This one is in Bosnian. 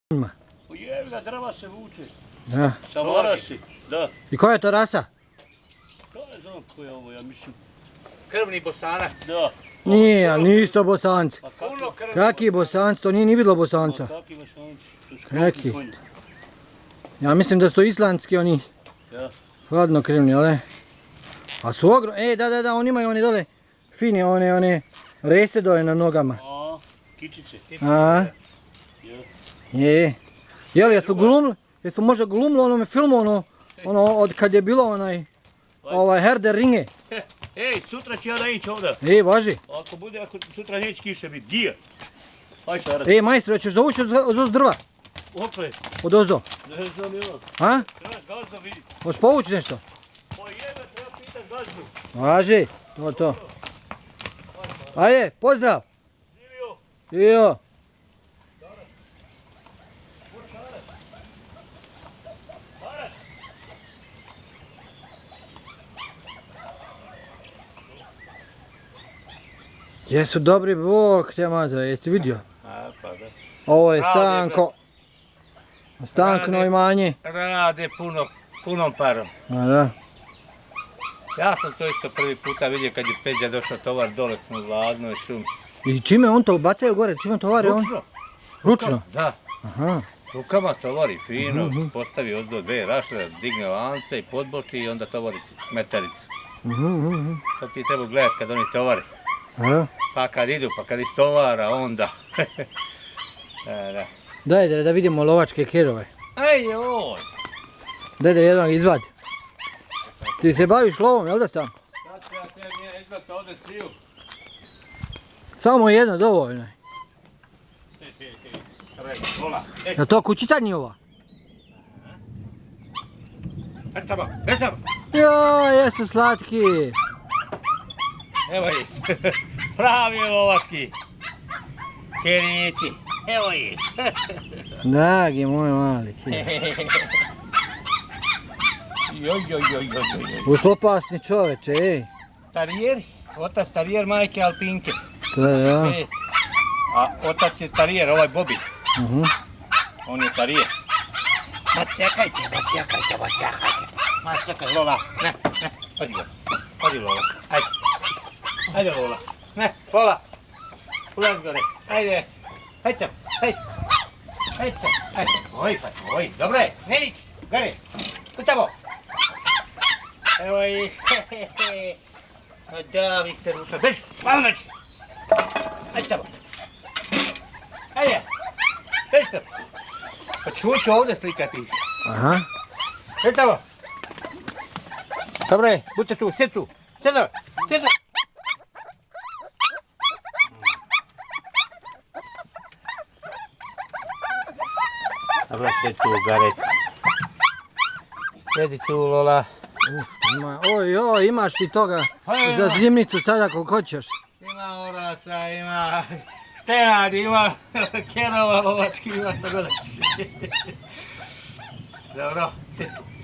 Jevi ga, drva se vuče. Da. Sa varasi, da. I koja je to rasa? To ne znam ko je ovo, ja mislim. Krvni Bosanac. Da. Nije, ali nisu to Bosanci. Pa kako? Kaki Bosanci, to nije ni vidjelo Bosanca. Pa kaki Bosanci? Kaki? Ja mislim da su to islandski oni. Ja. Hladnokrvni, ali? A su ogromni, da, oni imaju one dole fine, one rese dole na nogama. A, kičice. A, je. Jel, jesu možda glumili onome filmu, ono od kad je bilo onaj Herr der Ringe? Ej, sutra ću ja da ići ovdje. Važi. Ako sutra neće kiše biti, gdje? Hajde šarat. Majstor, hoćeš da ući od drva? Opet. Od ozdo? Ne znam ja. A? Treba gazda vidjeti. Hoćeš povući nešto? Pa jebe, treba pitat gazdu. Važi, to. Ajde, pozdrav. Živio. Jesu dobri, Bog te mazo, jesi vidio? A, pa da. Ovo je Stankno imanje. Rade punom parom. A da. Ja sam to isto prvi puta vidio kad je Peđa došao tovar dole u Ladnoj šumi. I čime on to bacaju gore, čime tovari on? Ručno? Da. Aha. Rukama tovari fino, postavi ozdo dve rašle, digne lance i podboči i onda tovari metaricu. To ti treba gledat kad oni tovari. Pa kad idu, pa kad istovara, onda. Da. Daj da vidimo lovačke kerove. Ajoj! Daj da jedan izvadi. Ti se baviš lovom, jel da Stanko? Sad ću ja tebi izvati ovdje sviju. Samo jedno, dovoljno je. Je to kućica njihova? Restamo! Joj, jesu slatki. Evo ih, pravi lovački kerići, evo ih. Dragi moj mali kjer. Joj. Uz opasni čoveče, ej. Tarijeri, otac tarijer, majke alpinke. Da. A otac je tarijer, ovaj Bobi. On je tarijer. Ma čekajte. Ma čekaj, Lola, ne, hodi Lola, ajde Lola, ne, Lola, ulaz gore, ajde, hajde, oj, dobro je, ne nić, gore, u tamo. Evo ih, da, vi ste ručali, beži, malo noći, ajde tamo, ajde, beži tamo, pa ću ovdje slikati. Aha. Ajde tamo. Dobre, budite tu, sjedi tu, sjedi. Dobro, sjedi tu, Garet. Sjedi tu, Lola. Oj, imaš ti toga za zimnicu sada koliko hoćeš. Ima orasa, ima štenad, ima kerova lovački, ima što god hoćeš. Dobro, sjedi tu.